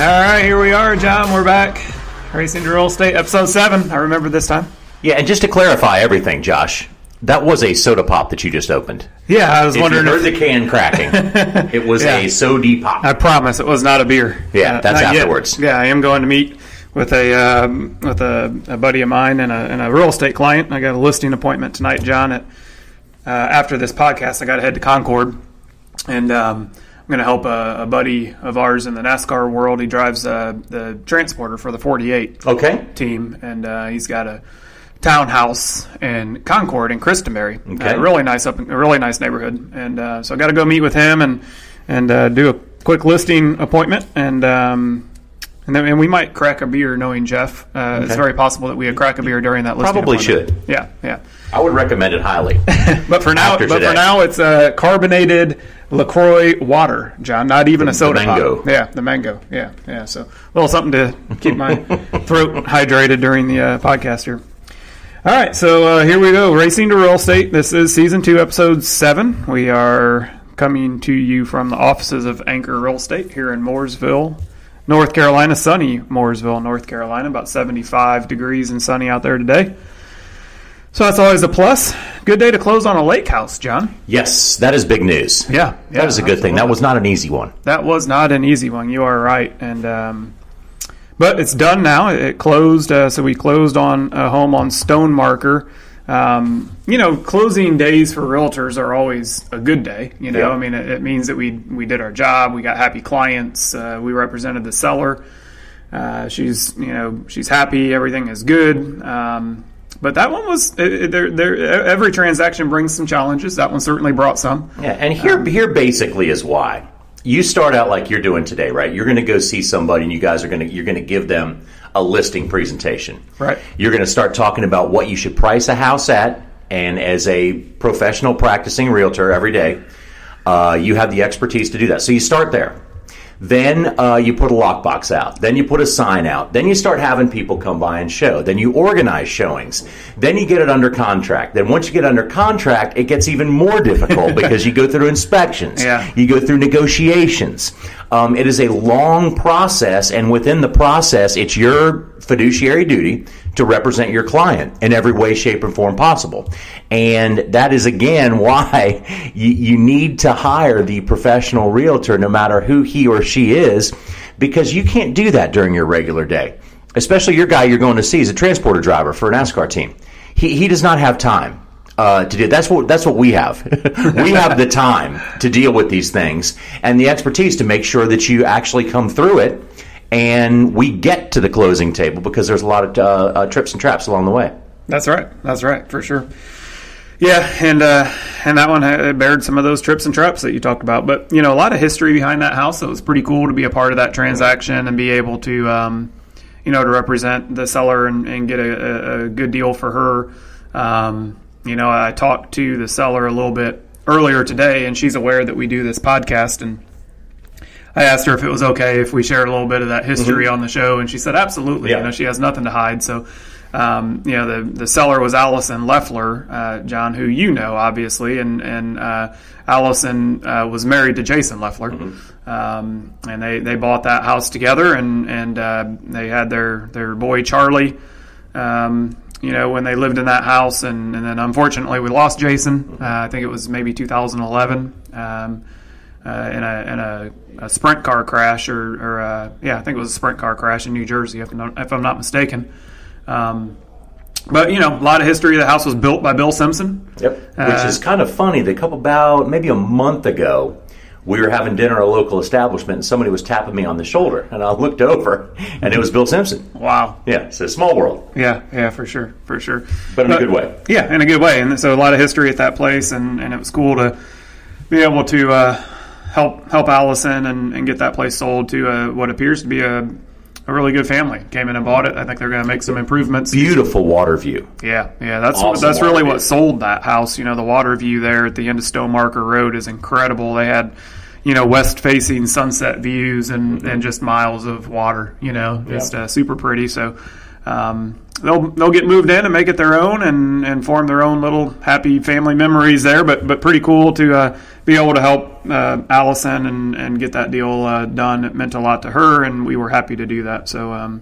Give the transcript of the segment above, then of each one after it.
right, here we are, John. We're back. Racing to Real Estate, episode 7. I remember this time. Yeah, and just to clarify everything, Josh, that was a soda pop that you just opened. Yeah, I was wondering. You heard the can cracking. It was a soda pop. I promise it was not a beer. Yeah, that's afterwards. Yet. Yeah, I am going to meet with a buddy of mine and a real estate client. I got a listing appointment tonight, John. At after this podcast, I got to head to Concord, and I'm going to help a buddy of ours in the NASCAR world. He drives the transporter for the 48 team, and he's got a townhouse in Concord in Christenberry. A really nice neighborhood, and so I got to go meet with him and do a quick listing appointment, and then we might crack a beer. Knowing Jeff, it's very possible that we would crack a beer during that listing. Probably appointment. should. Yeah. I would recommend it highly. but for now, it's a carbonated LaCroix water, John. Not even a soda pop. Yeah, the mango. Yeah. So a little something to keep my throat hydrated during the podcast here. All right, so here we go. Racing to Real Estate. This is Season 2, Episode 7. We are coming to you from the offices of Anchor Real Estate here in Mooresville, North Carolina. Sunny Mooresville, North Carolina. About 75 degrees and sunny out there today. So that's always a plus. Good day to close on a lake house, John. Yes, that is big news. Yeah. That is a good thing. That was not an easy one. That was not an easy one. You are right. And but it's done now. It closed. So we closed on a home on Stone Marker. Closing days for realtors are always a good day. I mean, it means that we did our job. We got happy clients. We represented the seller. She's happy. Everything is good. But that one was every transaction brings some challenges. That one certainly brought some. Yeah, and here basically is why. You start out like you're doing today, right? You're going to go see somebody, and you're going to give them a listing presentation. Right. You're going to start talking about what you should price a house at, and as a professional practicing realtor every day, you have the expertise to do that. So you start there. Then you put a lockbox out. Then you put a sign out. Then you start having people come by and show. Then you organize showings. Then you get it under contract. Then once you get under contract, it gets even more difficult because you go through inspections. Yeah. You go through negotiations. It is a long process, and within the process, it's your fiduciary duty to represent your client in every way, shape, and form possible. And that is, again, why you need to hire the professional realtor, no matter who he or she is, because you can't do that during your regular day. Especially your guy you're going to see is a transporter driver for a NASCAR team. He does not have time to do. That's what we have. We have the time to deal with these things and the expertise to make sure that you actually come through it. And we get to the closing table because there's a lot of trips and traps along the way. That's right, for sure. Yeah, and that one bared some of those trips and traps that you talked about. But, a lot of history behind that house. So it was pretty cool to be a part of that transaction and be able to, to represent the seller and get a good deal for her. I talked to the seller a little bit earlier today, and she's aware that we do this podcast, and I asked her if it was okay if we shared a little bit of that history on the show, and she said absolutely. Yeah. She has nothing to hide. So, the seller was Allison Leffler, John, who obviously, and Allison was married to Jason Leffler, and they bought that house together, and they had their boy Charlie. When they lived in that house, and then unfortunately we lost Jason. I think it was maybe 2011. In a sprint car crash, I think it was a sprint car crash in New Jersey, if I'm not mistaken. But a lot of history. The house was built by Bill Simpson. Yep. Which is kind of funny. About maybe a month ago, we were having dinner at a local establishment, and somebody was tapping me on the shoulder, and I looked over, and it was Bill Simpson. Wow. Yeah, it's a small world. Yeah, for sure. But in a good way. Yeah, in a good way. And so a lot of history at that place, and it was cool to be able to help Allison and get that place sold to what appears to be a really good family. Came in and bought it. I think they're going to make some improvements. Beautiful water view. Yeah. That's really what sold that house. The water view there at the end of Stone Marker Road is incredible. They had, west-facing sunset views and just miles of water. Just super pretty. So, they'll get moved in and make it their own and form their own little happy family memories there. But pretty cool to be able to help Allison and get that deal done. It meant a lot to her, and we were happy to do that. So.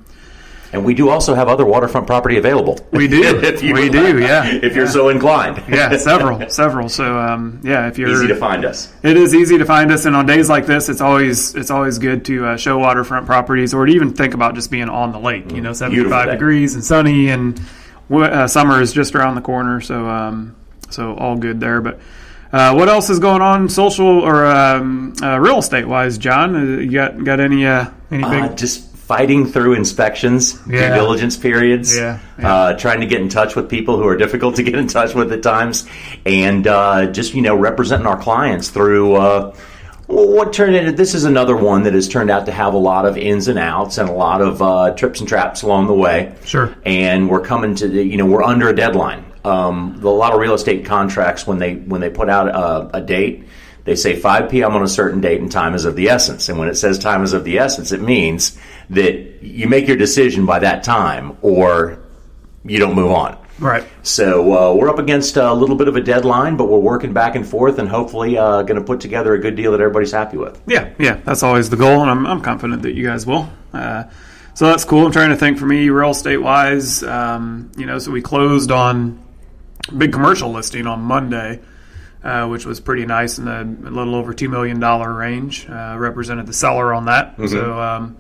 And we do also have other waterfront property available. We do. If you're so inclined. Yeah, several. So, if you're easy to find us. It is easy to find us, and on days like this, it's always good to show waterfront properties, or to even think about just being on the lake. 75 degrees and sunny, and summer is just around the corner. So, all good there. But what else is going on, social or real estate wise, John? You got any big? Just fighting through inspections, due diligence periods, trying to get in touch with people who are difficult to get in touch with at times, and just representing our clients through what turned into. This is another one that has turned out to have a lot of ins and outs and a lot of trips and traps along the way. Sure. And we're coming to we're under a deadline. A lot of real estate contracts, when they put out a date, they say 5 p.m. on a certain date and time is of the essence. And when it says time is of the essence, it means that you make your decision by that time or you don't move on. Right. So we're up against a little bit of a deadline, but we're working back and forth and hopefully going to put together a good deal that everybody's happy with. Yeah, that's always the goal, and I'm confident that you guys will. So that's cool. I'm trying to think for me, real estate-wise, so we closed on a big commercial listing on Monday, which was pretty nice in a little over $2 million range. Represented the seller on that. Mm-hmm. So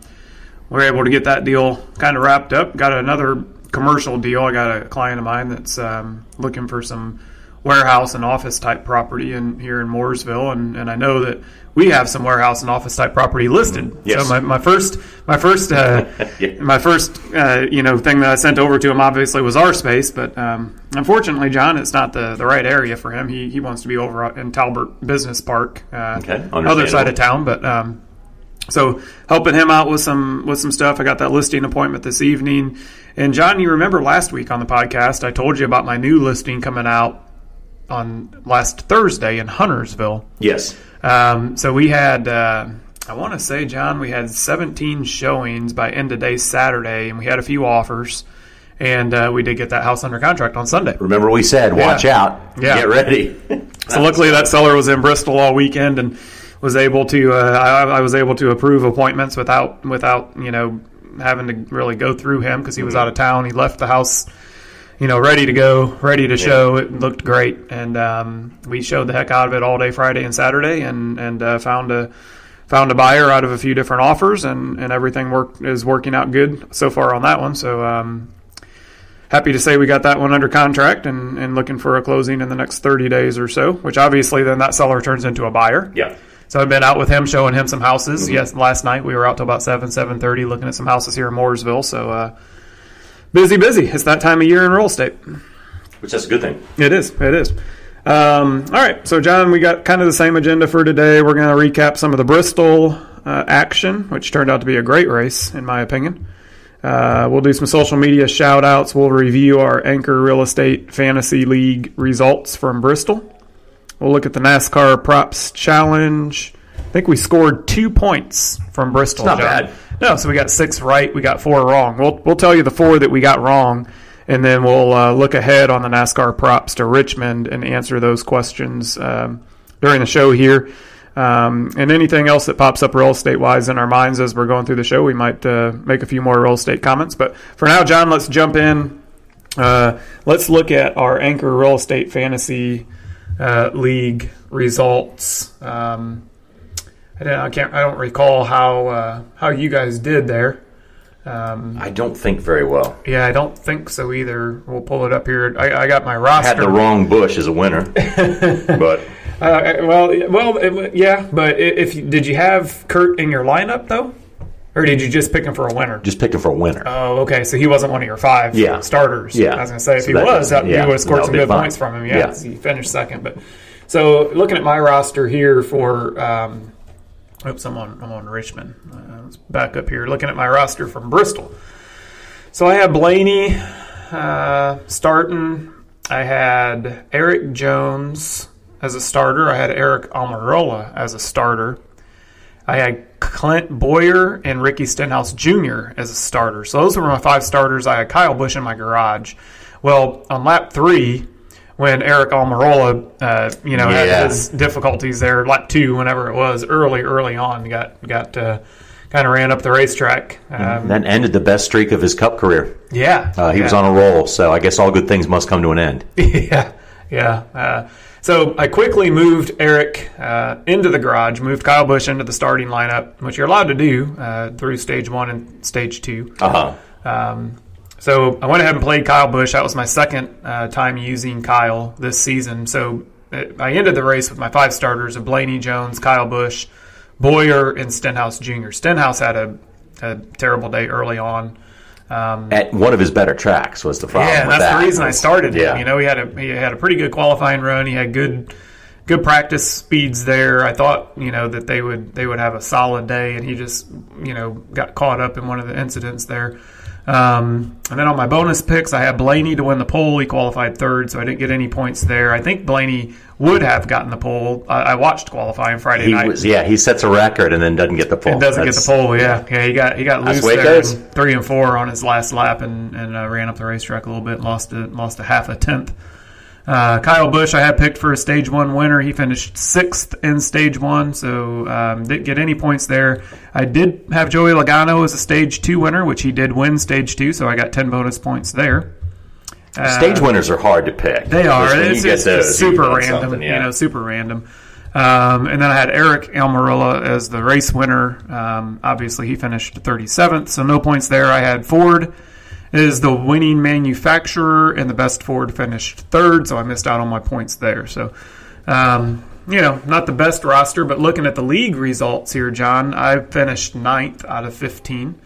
we're able to get that deal kind of wrapped up. Got another commercial deal. I got a client of mine that's looking for some warehouse and office type property here in Mooresville, and I know that we have some warehouse and office type property listed. Yes. So my first thing that I sent over to him obviously was our space, but unfortunately, John, it's not the right area for him. He wants to be over in Talbert Business Park, other side of town, but. So helping him out with some stuff. I got that listing appointment this evening. And John, you remember last week on the podcast, I told you about my new listing coming out on last Thursday in Huntersville. Yes. So we had, I want to say, John, we had 17 showings by end of day Saturday, and we had a few offers. And we did get that house under contract on Sunday. Remember we said, watch out, get ready. So luckily that seller was in Bristol all weekend and was able to. I was able to approve appointments without having to really go through him because he was out of town. He left the house, ready to go, ready to show. It looked great, and we showed the heck out of it all day Friday and Saturday, and found a buyer out of a few different offers, and everything is working out good so far on that one. So happy to say we got that one under contract and looking for a closing in the next 30 days or so, which obviously then that seller turns into a buyer. Yeah. So I've been out with him, showing him some houses. Mm-hmm. Yes, last night we were out till about 7:30 looking at some houses here in Mooresville. So busy. It's that time of year in real estate. Which is a good thing. It is. All right. So, John, we got kind of the same agenda for today. We're going to recap some of the Bristol action, which turned out to be a great race, in my opinion. We'll do some social media shout-outs. We'll review our Anchor Real Estate Fantasy League results from Bristol. We'll look at the NASCAR Props Challenge. I think we scored 2 points from Bristol. It's not bad. No, so we got 6 right. We got 4 wrong. We'll tell you the 4 that we got wrong, and then we'll look ahead on the NASCAR Props to Richmond and answer those questions during the show here. And anything else that pops up real estate-wise in our minds as we're going through the show, we might make a few more real estate comments. But for now, John, let's jump in. Let's look at our Anchor Real Estate Fantasy League results. I don't recall how you guys did there. I don't think very well. Yeah, I don't think so either. We'll pull it up here. I got my roster. Had the wrong Bush as a winner, but But did you have Kurt in your lineup though, or did you just pick him for a winner? Just pick him for a winner. Oh, okay. So he wasn't one of your 5 starters. Yeah. I was going to say if he was, you would have scored some good points from him. Yeah, he finished second. But so looking at my roster here for, oops, I'm on Richmond. Let's back up here. Looking at my roster from Bristol. So I had Blaney starting. I had Eric Jones as a starter. I had Eric Almirola as a starter. I had Clint Boyer and Ricky Stenhouse Jr. as a starter. So those were my 5 starters. I had Kyle Busch in my garage. Well, on lap 3, when Eric Almirola, had his difficulties there, lap 2, whenever it was, early on, got kind of ran up the racetrack. That ended the best streak of his Cup career. Yeah. He was on a roll, so I guess all good things must come to an end. Yeah. So I quickly moved Eric into the garage, moved Kyle Busch into the starting lineup, which you're allowed to do through stage 1 and stage 2. So I went ahead and played Kyle Busch. That was my second time using Kyle this season. So I ended the race with my 5 starters of Blaney Jones, Kyle Busch, Boyer, and Stenhouse Jr. Stenhouse had a terrible day early on. At one of his better tracks was the problem. Yeah, that's the reason I started him. Yeah. He had a pretty good qualifying run. He had good practice speeds there. I thought that they would have a solid day, and he just got caught up in one of the incidents there. And then on my bonus picks, I had Blaney to win the pole. He qualified 3rd, so I didn't get any points there. I think Blaney would have gotten the pole. I watched qualifying Friday night. He sets a record and then doesn't get the pole. Get the pole. Yeah. He got loose there, 3 and 4 on his last lap, and ran up the racetrack a little bit. Lost a half a tenth. Kyle Busch I had picked for a stage 1 winner. He finished 6th in stage 1, so didn't get any points there. I did have Joey Logano as a stage 2 winner, which he did win stage 2, so I got 10 bonus points there. Stage winners are hard to pick. They are. It's super random. Super random. And then I had Eric Almirola as the race winner. Obviously, he finished 37th, so no points there. I had Ford is the winning manufacturer, and the best Ford finished 3rd, so I missed out on my points there. So, not the best roster, but looking at the league results here, John, I finished 9th out of 15,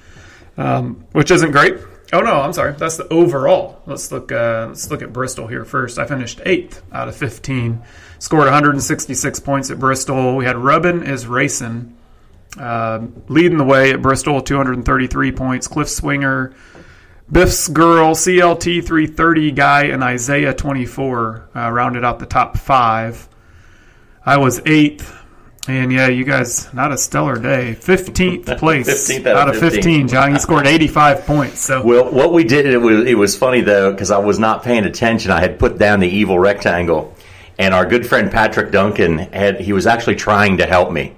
which isn't great. Oh no, I'm sorry. That's the overall. Let's look at Bristol here first. I finished 8th out of 15. Scored 166 points at Bristol. We had Rubbin is racing, leading the way at Bristol, 233 points. Cliff Swinger, Biff's Girl, CLT 330 guy, and Isaiah 24 rounded out the top 5. I was 8th. And yeah, you guys, not a stellar day. 15th place 15th out of 15. John, you scored 85 points. So well, what we did, it was funny though, because I was not paying attention. I had put down the evil rectangle, and our good friend Patrick Duncan he was actually trying to help me.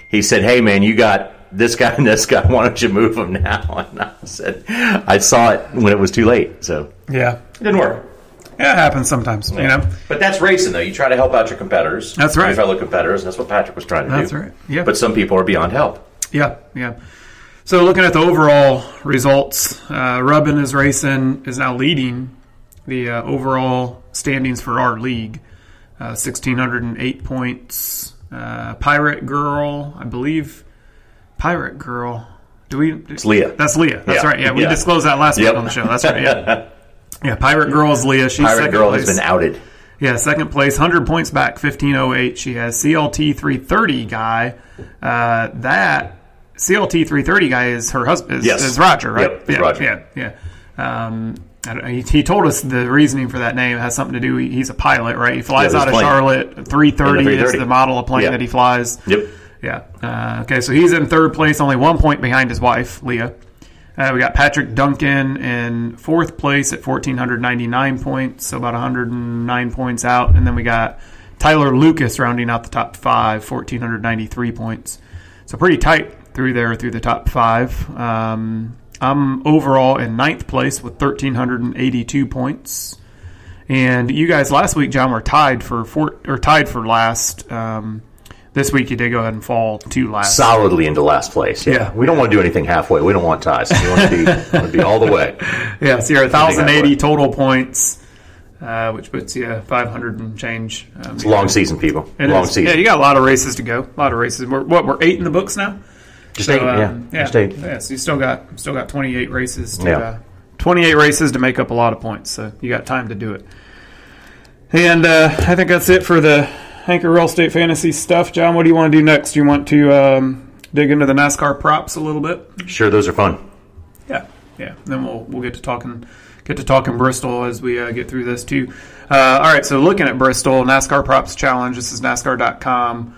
He said, "Hey man, you got this guy and this guy. Why don't you move them now?" And I said, I saw it when it was too late. So yeah, it didn't work. Yeah, it happens sometimes, But that's racing, though. You try to help out your competitors. That's right. Your fellow competitors, and that's what Patrick was trying to do. That's right, yeah. But some people are beyond help. Yeah. So looking at the overall results, Rubbin is racing, is now leading the overall standings for our league. 1,608 points. Pirate Girl, I believe. Pirate Girl. It's Leah. That's Leah. That's right. Yeah, we disclosed that last week on the show. That's right, yeah. Yeah, Pirate Girl is Leah. She's Pirate Girl place. Has been outed. Yeah, second place, 100 points back, 1508. She has CLT 330 guy. That CLT 330 guy is her husband, is Roger, right? Yep, yeah, Roger. Yeah. He told us the reasoning for that name. It has something to do, he's a pilot, right? He flies out of Charlotte. 330 is the model of plane that he flies. Yep. Yeah. Okay, so he's in 3rd place, only 1 point behind his wife, Leah. We got Patrick Duncan in 4th place at 1,499 points, so about 109 points out. And then we got Tyler Lucas rounding out the top 5, 1,493 points. So pretty tight through the top 5. I'm overall in 9th place with 1,382 points. And you guys last week, John, were tied for last. This week you did go ahead and fall to last. Solidly into last place. Yeah. We don't want to do anything halfway. We don't want ties. We want to be all the way. Yeah, so you're at 1,080 total points, which puts you 500 and change. It's a long season, people. Long season. Yeah, you got a lot of races to go. A lot of races. We're 8 in the books now? Just 8, Just 8. Yeah, so you still got 28 races to 28 races to make up a lot of points. So you got time to do it. And I think that's it for the Anchor Real Estate Fantasy stuff. John, what do you want to do next? Do you want to dig into the NASCAR props a little bit? Sure, those are fun. Yeah. Then we'll get to talking Bristol as we get through this too. All right, so looking at Bristol NASCAR Props Challenge. This is NASCAR.com.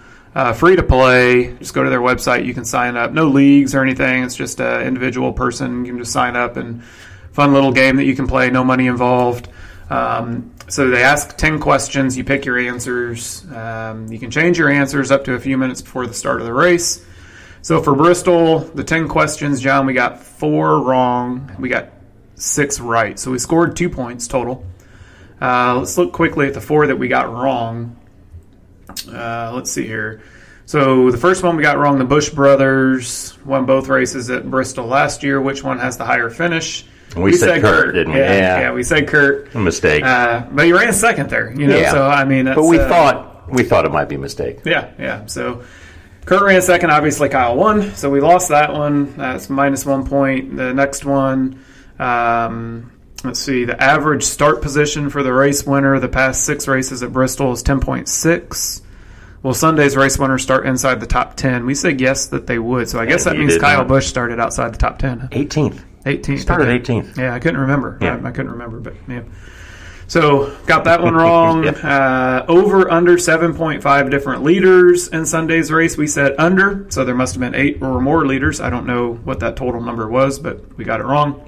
Free to play. Just go to their website. You can sign up. No leagues or anything. It's just an individual person. You can just sign up, and fun little game that you can play. No money involved. So they ask 10 questions. You pick your answers. You can change your answers up to a few minutes before the start of the race. So for Bristol, the 10 questions, John, we got 4 wrong. We got 6 right. So we scored 2 points total. Let's look quickly at the 4 that we got wrong. Let's see here. So the first one we got wrong. The Bush brothers won both races at Bristol last year. Which one has the higher finish? We said Kurt, didn't we? Yeah, we said Kurt. A mistake. But he ran second there, Yeah. So I mean, that's, but we thought it might be a mistake. Yeah. So Kurt ran second. Obviously, Kyle won. So we lost that one. That's -1 point. The next one. Let's see. The average start position for the race winner the past 6 races at Bristol is 10.6. Will Sunday's race winners start inside the top 10? We said yes that they would. So I guess that means Kyle Busch started outside the top 10. 18th. 18th. Started 18th. Yeah, I couldn't remember. Yeah. I couldn't remember, but yeah. So got that one wrong. Yep. Over under 7.5 different leaders in Sunday's race. We said under, so there must have been 8 or more leaders. I don't know what that total number was, but we got it wrong.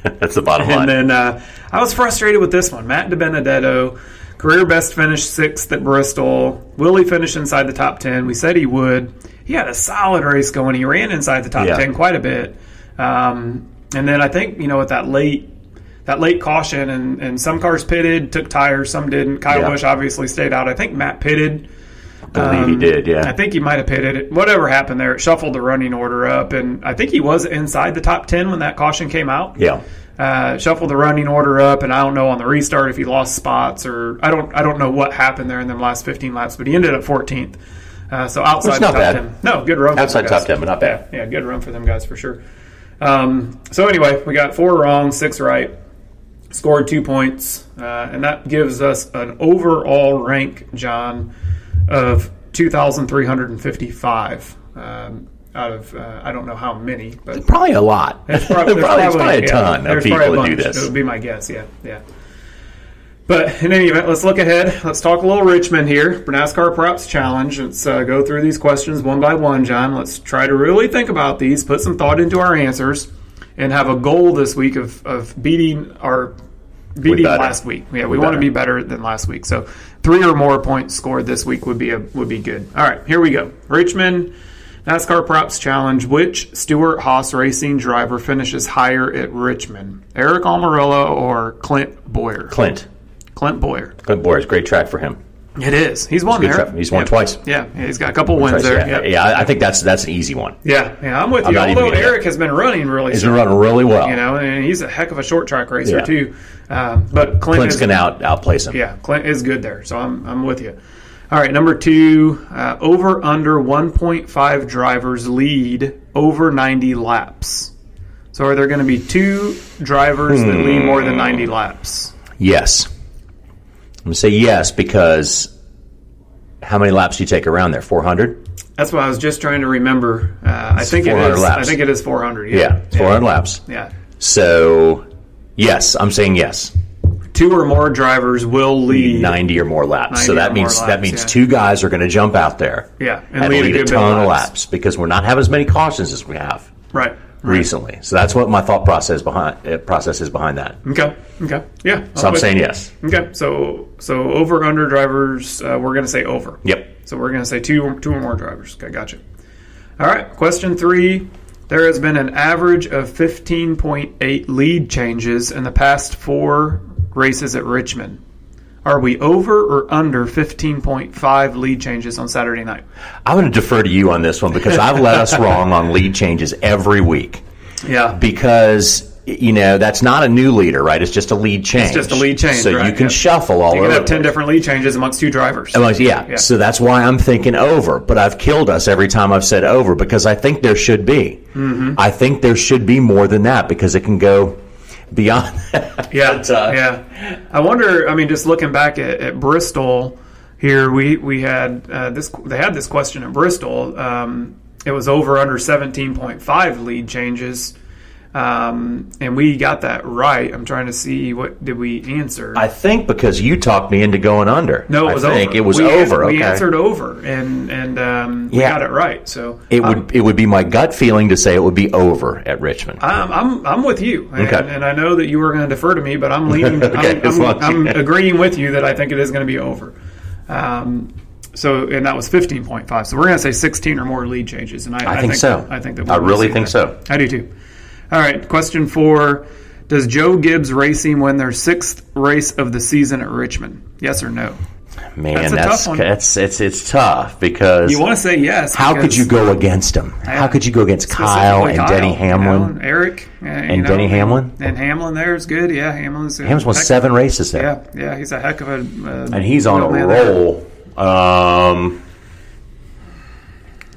That's the bottom line. And then I was frustrated with this one. Matt DiBenedetto, career best finish 6th at Bristol. Will he finish inside the top 10? We said he would. He had a solid race going. He ran inside the top 10 quite a bit. And then I think, with that late caution, and some cars pitted, took tires, some didn't. Kyle Busch obviously stayed out. I think Matt pitted. I believe he did, yeah. I think he might have pitted. Whatever happened there, it shuffled the running order up, and I think he was inside the top 10 when that caution came out. Yeah. Shuffled the running order up, and I don't know on the restart if he lost spots, or I don't know what happened there in the last 15 laps, but he ended up 14th. So outside the top 10. No, good run. Outside top 10, but not bad. Yeah, good run for them guys for sure. So anyway, we got 4 wrong, 6 right. Scored 2 points, and that gives us an overall rank, John, of 2,355 out of I don't know how many, but probably a lot. There's probably a ton of people that do this. It would be my guess, yeah. But in any event, let's look ahead. Let's talk a little Richmond here. NASCAR Props Challenge. Let's go through these questions one by one, John. Let's try to really think about these, put some thought into our answers, and have a goal this week of beating last week. Yeah, we want to be better than last week. So 3 or more points scored this week would be good. All right, here we go. Richmond NASCAR Props Challenge. Which Stewart-Haas Racing driver finishes higher at Richmond? Eric Almirola or Clint Bowyer? Clint Bowyer. Clint Bowyer is a great track for him. It is. He's won there. He's won twice. Yeah, he's got a couple wins there. Yeah, I think that's an easy one. Yeah, I'm with you. Although Eric has been running really He's been running really well. And he's a heck of a short track racer too. But Clint's going to outplace him. Yeah, Clint is good there. So I'm with you. All right, number 2, over under 1.5 drivers lead over 90 laps. So are there going to be 2 drivers that lead more than 90 laps? Yes. I'm going to say yes because how many laps do you take around there? 400? That's what I was just trying to remember. I think it is. Laps. I think it is 400. Yeah, 400 laps. Yeah. So, yes, I'm saying yes. 2 or more drivers will lead 90 or more laps. So that means 2 guys are going to jump out there. Yeah, and lead a ton of laps because we're not having as many cautions as we have. Right. Recently. So that's what my thought process is behind that. Okay. Yeah. So I'm saying yes. Okay. So over under drivers, we're going to say over. Yep. So we're going to say 2 or more drivers. Okay, gotcha. All right. Question 3. There has been an average of 15.8 lead changes in the past 4 races at Richmond. Are we over or under 15.5 lead changes on Saturday night? I'm going to defer to you on this one because I've led us wrong on lead changes every week. Yeah. Because, that's not a new leader, right? It's just a lead change. It's just a lead change, so right? You can shuffle all over. You can have 10 different lead changes amongst 2 drivers. Yeah. So that's why I'm thinking over. But I've killed us every time I've said over because I think there should be. Mm-hmm. I think there should be more than that because it can go beyond that. Yeah. I wonder, just looking back at Bristol here, we had they had this question at Bristol. It was over under 17.5 lead changes. And we got that right. I'm trying to see, what did we answer? I think because you talked me into going under. No, it was over. I think it was over. We Okay. answered over, and we got it right. So it would be my gut feeling to say it would be over at Richmond. I'm with you, Okay. and I know that you were going to defer to me, but I'm leaning. Okay, I'm agreeing with you that I think it is going to be over. So, and that was 15.5. So we're going to say 16 or more lead changes, and I think so. I think that I really think so. I do too. All right, question 4: does Joe Gibbs Racing win their 6th race of the season at Richmond? Yes or no? Man, tough one. It's tough because You want to say yes. how could you go against him? How could you go against Kyle and Denny Hamlin? And Eric. And Denny Hamlin? And Hamlin there is good. Yeah, Hamlin's won 7 races there. Yeah, he's a heck of a and he's on a roll.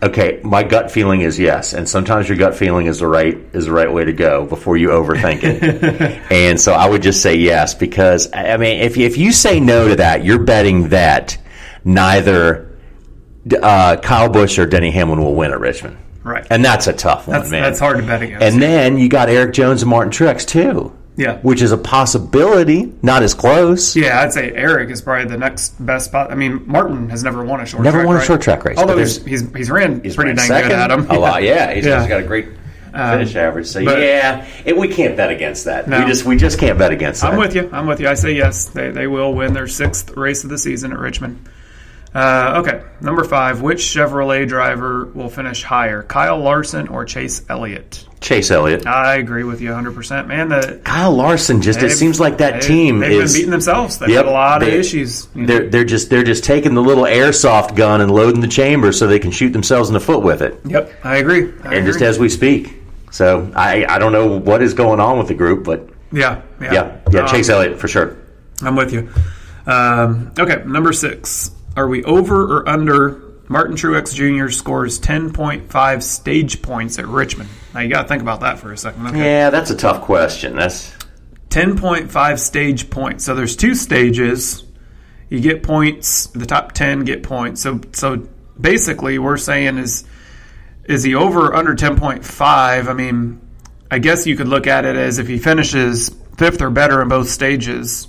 Okay, my gut feeling is yes, and sometimes your gut feeling is the right way to go before you overthink it. And so I would just say yes, because I mean, if you say no to that, you're betting that neither Kyle Busch or Denny Hamlin will win at Richmond. Right, and that's a tough one, man. That's hard to bet against. And then you got Eric Jones and Martin Truex too. Yeah, which is a possibility, not as close. Yeah, I'd say Eric is probably the next best spot. I mean, Martin has never won a short track race. Although he's ran pretty dang second, good at them. A lot, yeah. He's got a great finish average. So we can't bet against that. No. We just can't bet against that. I'm with you. I say yes. They will win their 6th race of the season at Richmond. Okay, number 5. Which Chevrolet driver will finish higher, Kyle Larson or Chase Elliott? Chase Elliott. I agree with you 100%. Man, Kyle Larson it seems like that team they've been beating themselves. They've had a lot of issues. They're just taking the little airsoft gun and loading the chamber so they can shoot themselves in the foot with it. Yep, I agree. Just as we speak. So I don't know what is going on with the group, but yeah. Chase Elliott for sure. I'm with you. Okay, number 6. Are we over or under Martin Truex Jr. scores 10.5 stage points at Richmond? Now, you got to think about that for a second. Okay. Yeah, that's a tough question. That's 10.5 stage points. So there's 2 stages. You get points. The top 10 get points. So basically, we're saying is he over or under 10.5? I mean, I guess you could look at it as if he finishes 5th or better in both stages,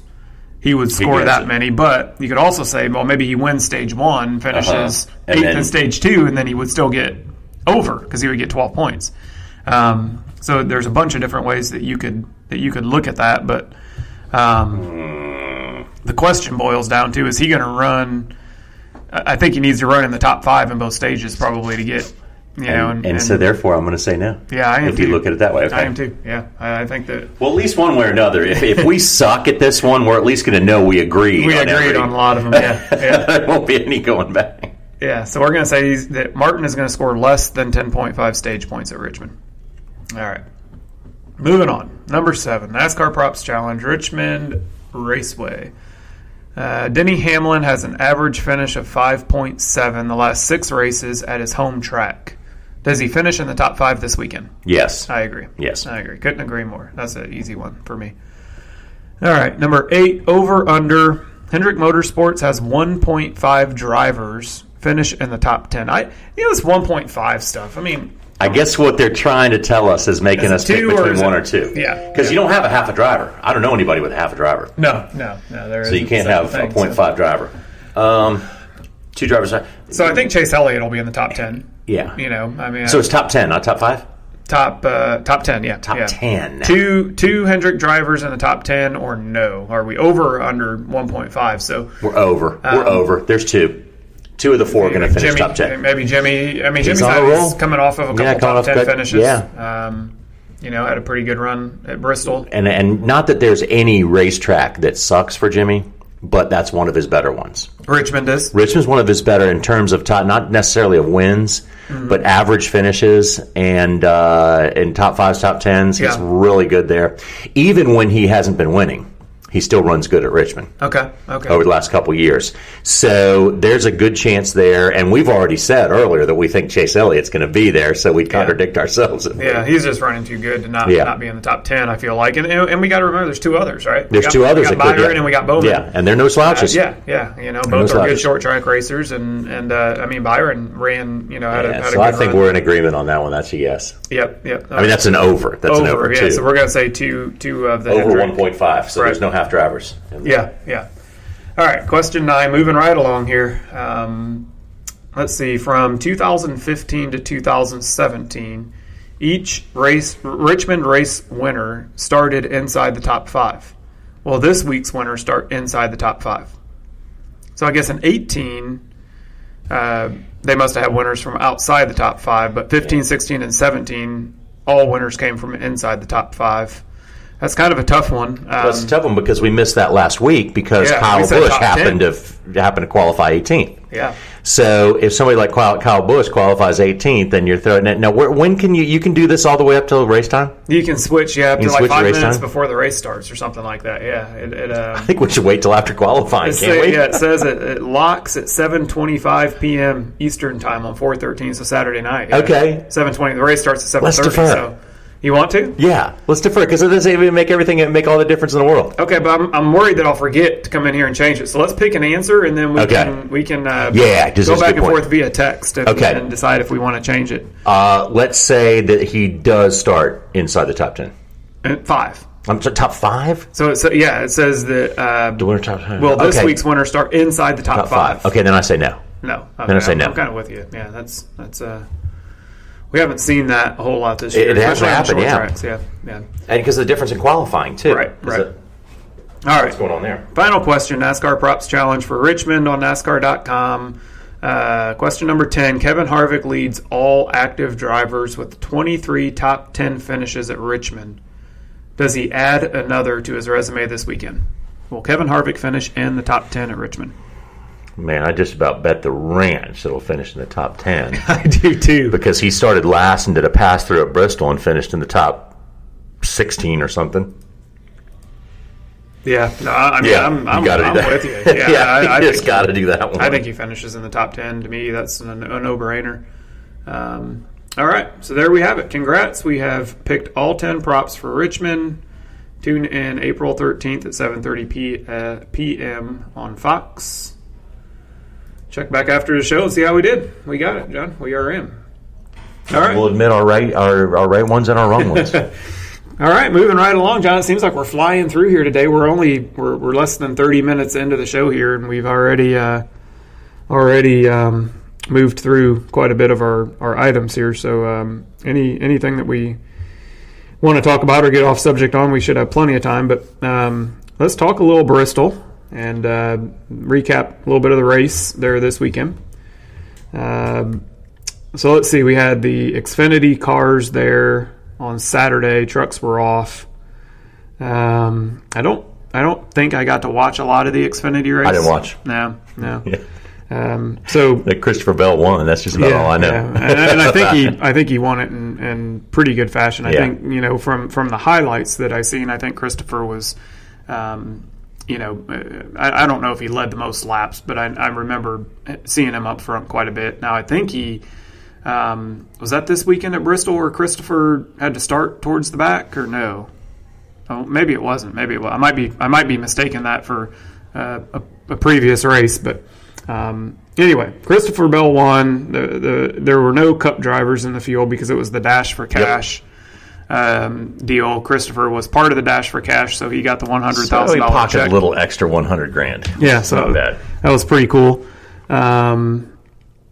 he would score that many. But you could also say, well, maybe he wins stage 1, finishes 8th in stage 2, and then he would still get over because he would get 12 points. So there's a bunch of different ways that you could look at that. But the question boils down to, is he going to run? I think he needs to run in the top 5 in both stages probably to get. So therefore I'm going to say no. Yeah, I am if you look at it that way. Okay. I am too. Yeah, I think that. Well, at least one way or another. If we suck at this one, we're at least going to know we agreed. We agreed on a lot of them. Yeah. There won't be any going back. Yeah, so we're going to say that Martin is going to score less than 10.5 stage points at Richmond. All right, moving on. Number 7, NASCAR Props Challenge, Richmond Raceway. Denny Hamlin has an average finish of 5.7 the last 6 races at his home track. Does he finish in the top 5 this weekend? Yes. I agree. Yes. I agree. Couldn't agree more. That's an easy one for me. All right, number 8, over under. Hendrick Motorsports has 1.5 drivers finish in the top 10. This 1.5 stuff. I mean, I guess what they're trying to tell us is making us pick between 1 or 2. Yeah. Because you don't have a half a driver. I don't know anybody with a half a driver. No. So you can't have a 0.5 driver. 2 drivers. So I think Chase Elliott will be in the top 10. Yeah. I mean. So it's top 10, not top 5? Top 10, yeah. Top 10. Two Hendrick drivers in the top 10 or no? Are we over or under 1.5? So we're over. We're over. There's 2. 2 of the 4 are going to finish top 10. Maybe Jimmy. I mean, Jimmy's coming off of a couple top 10 finishes. Yeah. Had a pretty good run at Bristol. And not that there's any racetrack that sucks for Jimmy, but that's one of his better ones. Richmond is? Richmond's one of his better in terms of top, not necessarily of wins, but average finishes and in top 5s, top 10s. He's really good there, even when he hasn't been winning. He still runs good at Richmond. Okay. Over the last couple of years. So there's a good chance there. And we've already said earlier that we think Chase Elliott's going to be there, so we'd contradict ourselves. Yeah, he's just running too good to not be in the top 10, I feel like. And we got to remember there's two others, right? There's two others. We got Byron and we got Bowman. Yeah, and they're no slouches. Both are good short track racers. And I mean, Byron ran, had a good So I think run. we're in agreement on that one. That's a yes. Yep. I mean, that's an over. That's an over, too. So we're going to say two of the over Hendrick. 1.5, so there's no half drivers. Yeah. All right, question 9, moving right along here. Let's see, from 2015 to 2017, each Richmond race winner started inside the top 5. Well, this week's winner start inside the top 5. So I guess in 18, they must have had winners from outside the top 5, but 15, 16, and 17, all winners came from inside the top 5. That's kind of a tough one. That's a tough one because we missed that last week because Kyle Busch happened to qualify 18th. Yeah. So if somebody like Kyle Busch qualifies 18th, then you're throwing it. Now, when can you can do this all the way up till race time? You can switch, up to like 5 minutes before the race starts or something like that. Yeah. I think we should wait till after qualifying, can't we? Yeah, it says it locks at 7:25 p.m. Eastern time on 4/13, so Saturday night. Yeah. Okay. 7:20. The race starts at 7:30. Let's defer. So you want to? Yeah, let's defer because it doesn't even make all the difference in the world. Okay, but I'm worried that I'll forget to come in here and change it. So let's pick an answer and then we can go back and forth via text and decide if we want to change it. Let's say that he does start inside the top 10. 5. I'm sorry, top 5? So it says that the winner top 10. Will this week's winner start inside the top 5? Okay, then I say no. No. Okay, then I say no. I'm kind of with you. Yeah, that's we haven't seen that a whole lot this year. It hasn't happened, tracks. Yeah. And because of the difference in qualifying, too. Right. All right. What's going on there? Final question, NASCAR Props Challenge for Richmond on NASCAR.com. Question number 10. Kevin Harvick leads all active drivers with 23 top 10 finishes at Richmond. Does he add another to his resume this weekend? Will Kevin Harvick finish in the top 10 at Richmond? Man, I just about bet the ranch that he'll finish in the top 10. I do too. Because he started last and did a pass-through at Bristol and finished in the top 16 or something. Yeah. No, I'm with you. Yeah, I just got to do that one. I think he finishes in the top 10. To me, that's a no-brainer. All right, so there we have it. Congrats. We have picked all 10 props for Richmond. Tune in April 13th at 7:30 p.m. on Fox. Check back after the show and see how we did. We got it, John. We are in. All right. We'll admit our right ones and our wrong ones. All right, moving right along, John. It seems like we're flying through here today. We're less than 30 minutes into the show here, and we've already moved through quite a bit of our items here. So anything that we want to talk about or get off subject on, we should have plenty of time. But let's talk a little Bristol and recap a little bit of the race there this weekend. So let's see. We had the Xfinity cars there on Saturday. Trucks were off. I don't think I got to watch a lot of the Xfinity race. I didn't watch. No. Yeah. So that Christopher Bell won, and that's just about all I know. Yeah. And I think he won it in pretty good fashion. I think from the highlights that I seen, I think Christopher was. I don't know if he led the most laps, but I remember seeing him up front quite a bit. Now, I think he was that this weekend at Bristol where Christopher had to start towards the back, or no? Oh, maybe it wasn't. Maybe it was. I might be mistaken that for a previous race, but anyway, Christopher Bell won. There were no Cup drivers in the field because it was the Dash for Cash. Deal. Christopher was part of the Dash for Cash, so he got the $100,000 so he pocketed check. A little extra $100,000. Yeah, so not bad. That was pretty cool.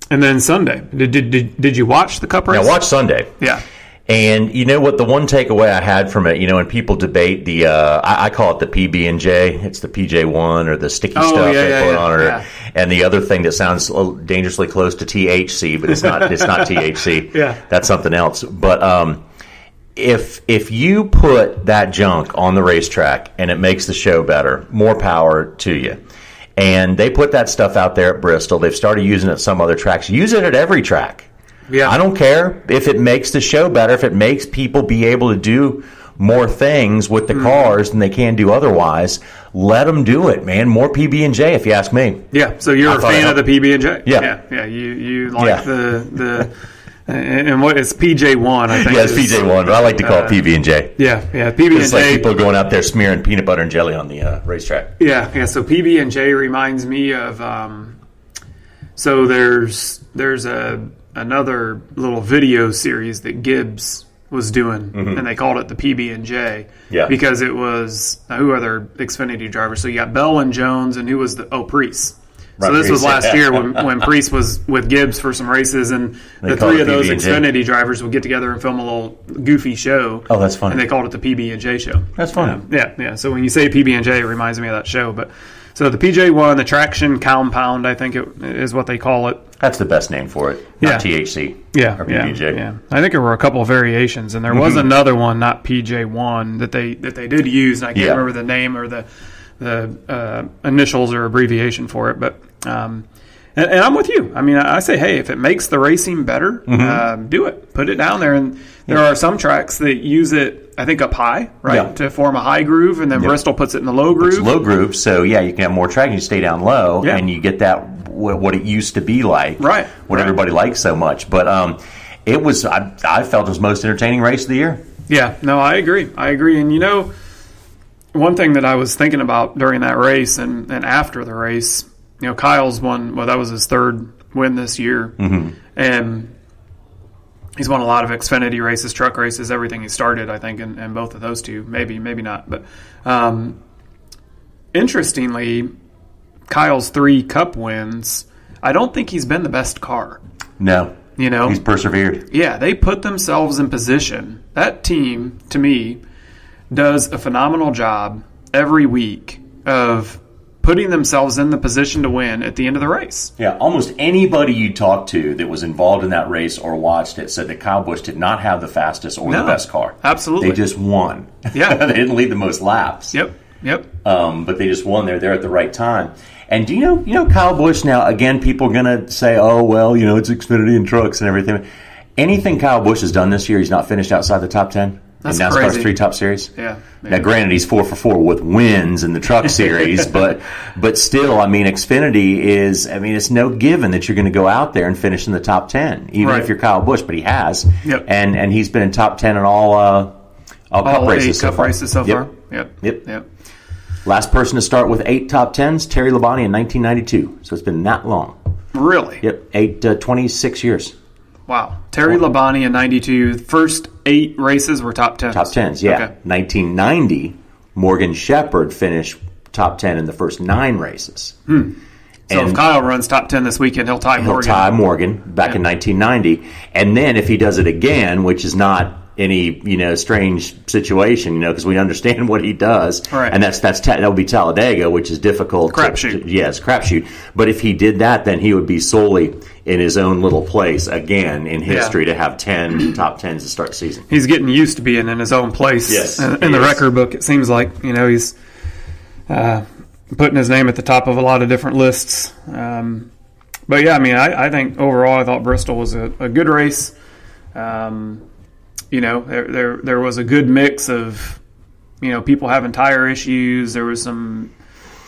And then Sunday, did you watch the Cup race? I watched Sunday. Yeah. And you know what? The one takeaway I had from it, when people debate the, I call it the PB&J. It's the PJ1 or the sticky stuff they put on it. And the other thing that sounds dangerously close to THC, but it's not. It's not THC. Yeah. That's something else. But if you put that junk on the racetrack and it makes the show better, more power to you. And they put that stuff out there at Bristol. They've started using it at some other tracks. Use it at every track. Yeah. I don't care if it makes the show better, if it makes people be able to do more things with the cars than they can do otherwise. Let them do it, man. More PB&J, if you ask me. Yeah. So you're a fan of the PB&J. Yeah. Yeah. You like the and what is PJ1? I think. Yeah, it's PJ1, but I like to call it PB&J. Yeah. PB&J. It's like people going out there smearing peanut butter and jelly on the racetrack. Yeah. So PB&J reminds me of. So there's another little video series that Gibbs was doing, and they called it the PB&J. Yeah. Because it was who are their Xfinity drivers? So you got Bell and Jones, and who was Priest. So this was last year when Priest was with Gibbs for some races, and the three of those Xfinity drivers would get together and film a little goofy show. Oh, that's funny. And they called it the PB&J show. That's funny. Yeah. So when you say PB&J, it reminds me of that show. But so the PJ1, the Traction Compound, I think it is what they call it. That's the best name for it. Not THC. Yeah, or PB&J. Yeah. I think there were a couple of variations, and there was another one, not PJ1, that they did use, and I can't remember the name or the initials or abbreviation for it, but and I'm with you. I mean, I say, hey, if it makes the racing better, do it. Put it down there. And there are some tracks that use it, I think, up high, right, to form a high groove, and then Bristol puts it in the low groove. It's low groove, so you can have more track. You stay down low, and you get that what it used to be like, right? What everybody likes so much. But it was, I felt, it was the most entertaining race of the year. Yeah, no, I agree. And one thing that I was thinking about during that race and after the race, Kyle's won. Well, that was his third win this year, and he's won a lot of Xfinity races, truck races, everything he started, I think, in both of those two. Maybe not. But interestingly, Kyle's 3 Cup wins, I don't think he's been the best car. No. He's persevered. Yeah, they put themselves in position. That team, to me, does a phenomenal job every week of putting themselves in the position to win at the end of the race. Yeah, almost anybody you talked to that was involved in that race or watched it said that Kyle Busch did not have the fastest or the best car. Absolutely. They just won. Yeah. They didn't lead the most laps. Yep. But they just won. They're there at the right time. And do you know Kyle Busch now, again, people are going to say, oh, well, it's Xfinity and trucks and everything. Anything Kyle Busch has done this year, he's not finished outside the top 10? That's in NASCAR's crazy. 3 Top Series. Yeah. Now, granted, he's 4 for 4 with wins in the Truck Series, but still, Xfinity is. It's no given that you're going to go out there and finish in the top 10, even if you're Kyle Busch. But he has, and he's been in top 10 in all Cup races so far. Races so far. Yep. Last person to start with 8 top 10s, Terry Labonte in 1992. So it's been that long. Really? Yep. 26 years. Wow. Terry Labonte in 92. First 8 races were top 10s. Top 10s, yeah. Okay. 1990, Morgan Shepherd finished top 10 in the first 9 races. So if Kyle runs top 10 this weekend, he'll tie Morgan. He'll tie Morgan back in 1990. And then if he does it again, which is not any strange situation, because we understand what he does, right. And that would be Talladega, which is difficult. Crapshoot. Yes, crapshoot. But if he did that, then he would be solely in his own little place again in history to have 10 top 10s to start the season. He's getting used to being in his own place. Yes, in the record book, it seems like he's putting his name at the top of a lot of different lists. But yeah, I think overall, I thought Bristol was a good race. There was a good mix of, people having tire issues. There was some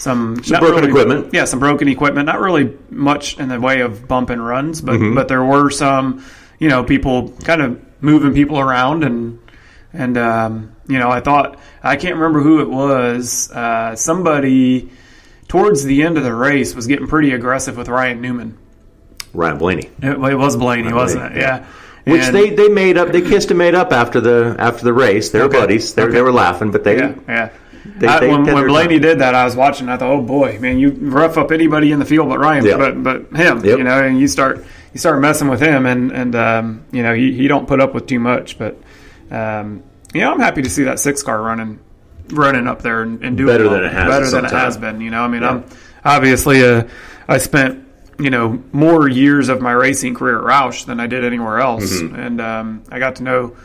broken equipment. Yeah, some broken equipment. Not really much in the way of bump and runs, but there were some, people kind of moving people around and I thought, I can't remember who it was. Somebody towards the end of the race was getting pretty aggressive with Ryan Newman. Ryan Blaney. It was Blaney, wasn't it? Yeah. Which they made up. They kissed and made up after the race. They were buddies. They were laughing, but they. Yeah. When Blaney did that, I was watching. I thought, oh boy, man, you rough up anybody in the field but Ryan, but him. Yep. And you start messing with him, and he don't put up with too much. But I'm happy to see that 6 car running up there and doing better than it has been. I'm obviously I spent more years of my racing career at Roush than I did anywhere else, and I got to know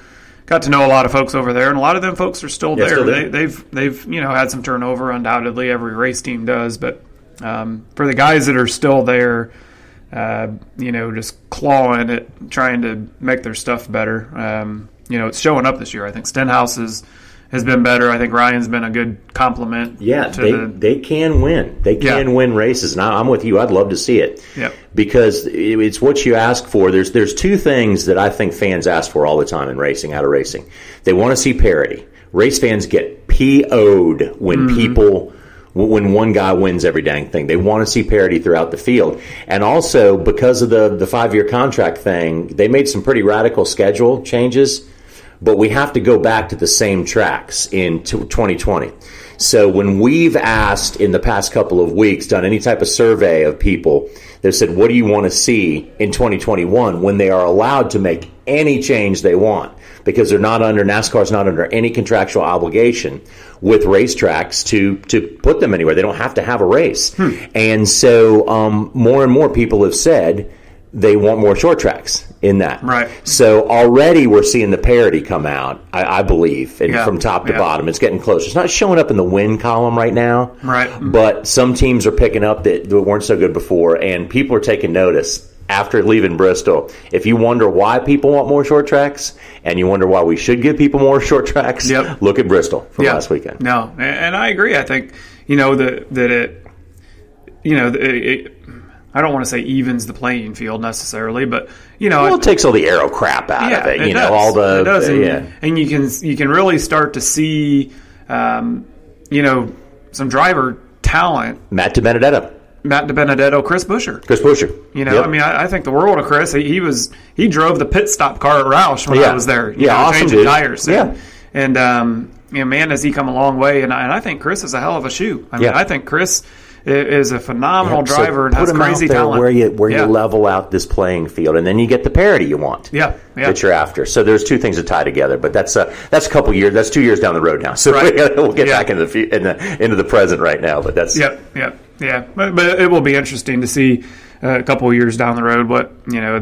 a lot of folks over there, and a lot of them folks are still there. Still there. They've had some turnover, undoubtedly. Every race team does, but for the guys that are still there, just clawing at trying to make their stuff better. It's showing up this year. I think Stenhouse is has been better. I think Ryan's been a good complement. Yeah, they can win. They can win races, and I'm with you. I'd love to see it. Yep. Because it's what you ask for. There's two things that I think fans ask for all the time in racing, out of racing. They want to see parity. Race fans get PO'd when when one guy wins every dang thing. They want to see parity throughout the field. And also, because of the 5-year contract thing, they made some pretty radical schedule changes. But we have to go back to the same tracks in 2020. So when we've asked in the past couple of weeks, done any type of survey of people, they've said, what do you want to see in 2021, when they are allowed to make any change they want? Because NASCAR's not under any contractual obligation with racetracks to put them anywhere. They don't have to have a race. And so more and more people have said they want more short tracks in that. Right. So already we're seeing the parity come out, I believe, and from top to bottom. It's getting closer. It's not showing up in the win column right now. Right. But some teams are picking up that weren't so good before, and people are taking notice after leaving Bristol. If you wonder why people want more short tracks, and you wonder why we should give people more short tracks, look at Bristol from last weekend. No, and I agree. I think, I don't want to say evens the playing field necessarily, but it takes all the aero crap out of it. It does. All the it does. And you can really start to see, some driver talent. Matt DiBenedetto, Chris Buescher. I think the world of Chris. He drove the pit stop car at Roush when I was there. Awesome, changing dude. tires. And man, has he come a long way. And I think Chris is a hell of a shoe. I think Chris is a phenomenal driver and has crazy talent. Where you level out this playing field, and then you get the parity you want. That you're after. So there's two things that tie together, but that's a couple years. That's 2 years down the road now. So we'll get back into the present right now. But that's But it will be interesting to see a couple of years down the road.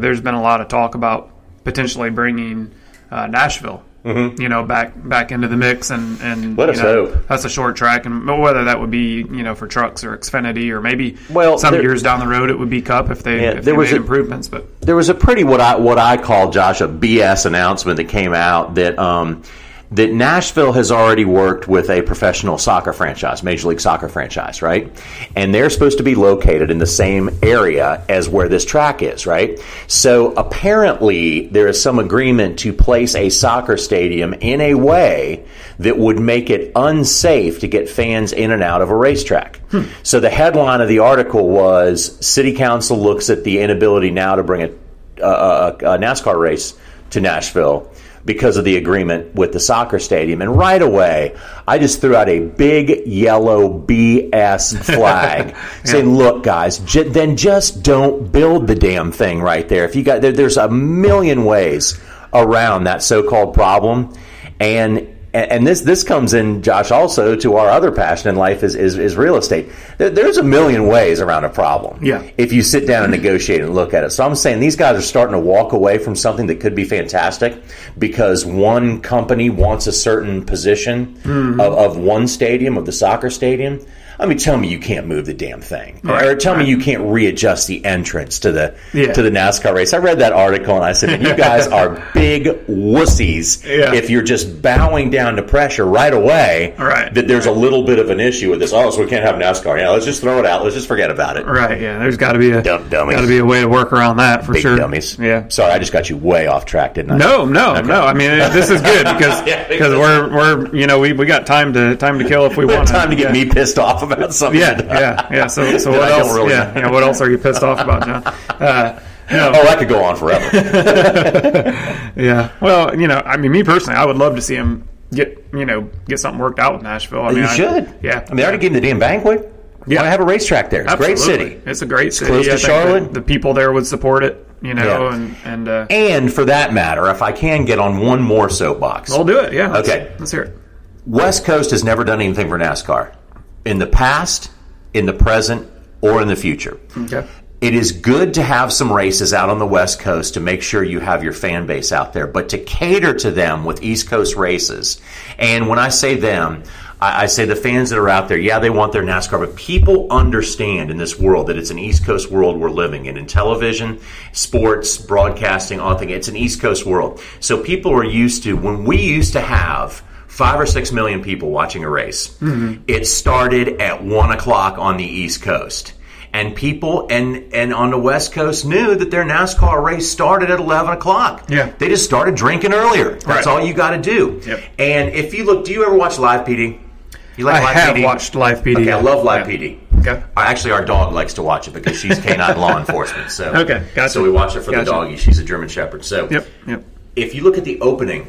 There's been a lot of talk about potentially bringing Nashville. Back into the mix, and let us hope. That's a short track, and whether that would be for trucks or Xfinity, or maybe years down the road it would be Cup if they made improvements. But there was a pretty what I call, Josh, a BS announcement that came out that Nashville has already worked with a professional soccer franchise, Major League Soccer franchise, right? And they're supposed to be located in the same area as where this track is, right? So apparently there is some agreement to place a soccer stadium in a way that would make it unsafe to get fans in and out of a racetrack. So the headline of the article was, City Council looks at the inability now to bring a NASCAR race to Nashville because of the agreement with the soccer stadium. And right away, I just threw out a big yellow BS flag saying, look, guys, then just don't build the damn thing right there. If you got there's a million ways around that so-called problem. And this comes in, Josh, also to our other passion in life is real estate. There's a million ways around a problem. If you sit down and negotiate and look at it. So I'm saying these guys are starting to walk away from something that could be fantastic because one company wants a certain position of one stadium, of the soccer stadium. I mean, tell me you can't move the damn thing, or tell me you can't readjust the entrance to the NASCAR race. I read that article and I said, you guys are big wussies if you're just bowing down to pressure right away. That there's a little bit of an issue with this. Oh, so we can't have NASCAR. Yeah, let's just throw it out. Let's just forget about it. There's got to be a way to work around that for big sure. Dummies. Sorry, I just got you way off track, didn't I? No. I mean, this is good because we're we got time to kill if we want. Time to get me pissed off about something. So what else? What else are you pissed off about, John? That could go on forever. Well, I mean, me personally, I would love to see him get something worked out with Nashville. You should. I mean, they already gave him the damn banquet. Why have a racetrack there? It's a great city. It's a great city. Close to Charlotte. The people there would support it. And for that matter, if I can get on one more soapbox, I'll do it. Yeah. Okay. Let's hear it. West Coast has never done anything for NASCAR. In the past, in the present, or in the future. Okay. It is good to have some races out on the West Coast to make sure you have your fan base out there, but to cater to them with East Coast races. And when I say them, I say the fans that are out there, they want their NASCAR, but people understand in this world that it's an East Coast world we're living in television, sports, broadcasting, all things. It's an East Coast world. So people are used to, when we used to have 5 or 6 million people watching a race. It started at 1 o'clock on the East Coast. And people and on the West Coast knew that their NASCAR race started at 11 o'clock. Yeah. They just started drinking earlier. That's all you got to do. Yep. And if you look, do you ever watch Live PD? You like Live have PD? watched Live PD. Okay, I love Live PD. Okay. Actually, our dog likes to watch it because she's canine law enforcement. So Okay, gotcha. So we watch it for the doggy. She's a German Shepherd. So Yep. if you look at the opening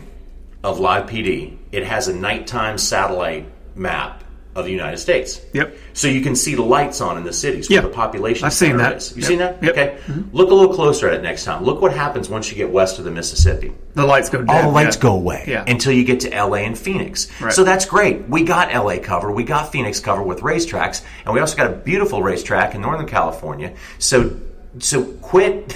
of Live PD, it has a nighttime satellite map of the United States. Yep. So you can see the lights on in the cities where Yeah. the population I've seen center that. is. You Yep. seen that? Yep. Okay. Look a little closer at it next time. Look what happens once you get west of the Mississippi. The lights go dim. All the lights yeah. go away Yeah. until you get to LA and Phoenix. Right. So that's great. We got LA covered. We got Phoenix covered with racetracks. And we also got a beautiful racetrack in Northern California. So quit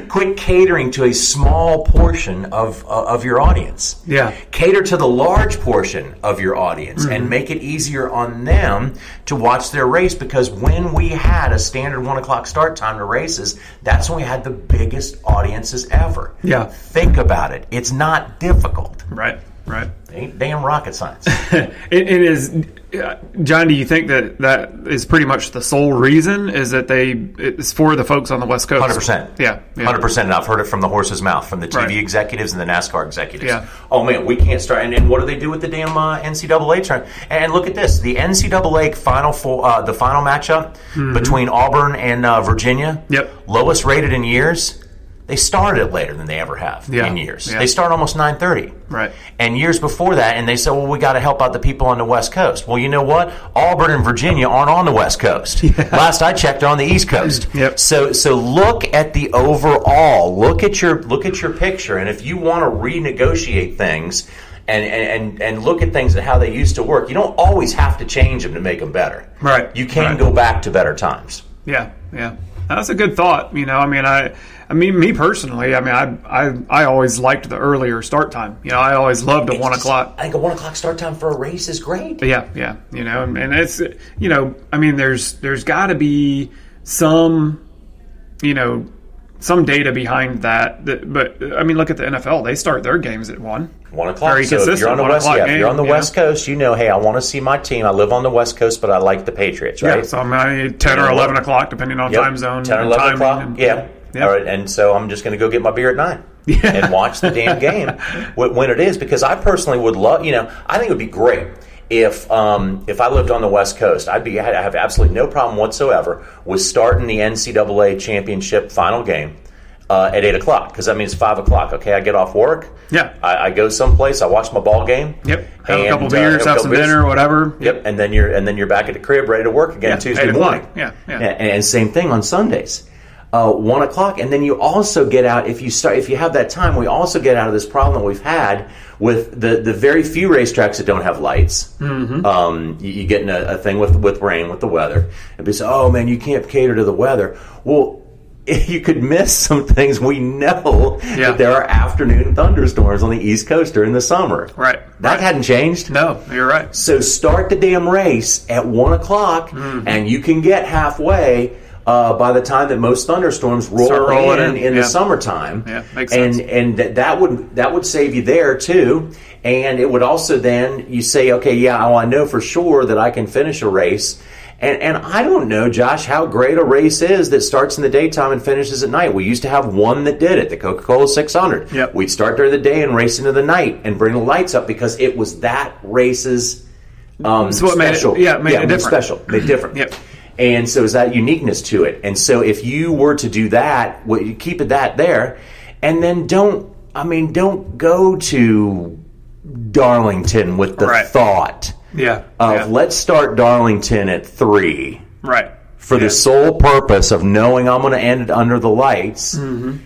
quit catering to a small portion of your audience. Yeah. Cater to the large portion of your audience and make it easier on them to watch their race, because when we had a standard 1 o'clock start time to races, that's when we had the biggest audiences ever. Yeah. Think about it. It's not difficult. Right. It ain't damn rocket science. It is, John. Do you think that is pretty much the sole reason? Is that it's for the folks on the West Coast? 100%. Yeah. 100%. And I've heard it from the horse's mouth, from the TV Right. executives and the NASCAR executives. Yeah. Oh man, we can't start. And what do they do with the damn NCAA tournament? And look at this: the NCAA final matchup between Auburn and Virginia. Yep. Lowest rated in years. They started later than they ever have in years. Yeah. They start almost 9:30. Right. And years before that, and they said, well, we got to help out the people on the West Coast. Well, you know what? Auburn and Virginia aren't on the West Coast. Last I checked, they're on the East Coast. Yep. So look at the overall. Look at your picture, and if you want to renegotiate things and look at things and how they used to work, you don't always have to change them to make them better. Right. You can Right. go back to better times. Yeah. That's a good thought. I mean, me personally, I always liked the earlier start time. I always loved a 1 o'clock. I think a 1 o'clock start time for a race is great. Yeah. And it's, there's got to be some, some data behind that. But look at the NFL. They start their games at 1. 1 o'clock. Very So if you're on the 1 West, o'clock if you're on the game, West Coast, hey, I want to see my team. I live on the West Coast, but I like the Patriots, right? Yeah, so 10 or 11 o'clock, depending on time zone. 10 or 11 o'clock. Yeah. Yep. All right, and so I'm just going to go get my beer at 9 and watch the damn game when it is, because I personally would love. I think it would be great if I lived on the West Coast. I have absolutely no problem whatsoever with starting the NCAA championship final game at 8 o'clock, because that means 5 o'clock. Okay, I get off work. Yeah. I go someplace. I watch my ball game. Yep. Have a couple beers, have some dinner, whatever. Yep. And then you're back at the crib, ready to work again Tuesday morning. Yeah. And same thing on Sundays. 1 o'clock, and then you also get out, if you have that time, we also get out of this problem that we've had with the very few racetracks that don't have lights. You get in a thing with rain, with the weather, and people say, oh man, you can't cater to the weather. Well, you could miss some things. We know that there are afternoon thunderstorms on the East Coast during the summer. Right. That hadn't changed. No, you're right. So start the damn race at 1 o'clock, and you can get halfway by the time that most thunderstorms roll in the summertime. Yeah, makes sense. And that would save you there too. And it would also then, you say, okay, I know for sure that I can finish a race. And I don't know, Josh, how great a race is that starts in the daytime and finishes at night. We used to have one that did it, the Coca-Cola 600. Yep. We'd start during the day and race into the night and bring the lights up, because it was that race's what special. Made it different. Special. Made it different. Yep. And so is that uniqueness to it. And so if you were to do that, you keep it that there, and then don't go to Darlington with the thought of let's start Darlington at 3. Right. For the sole purpose of knowing I'm going to end it under the lights. And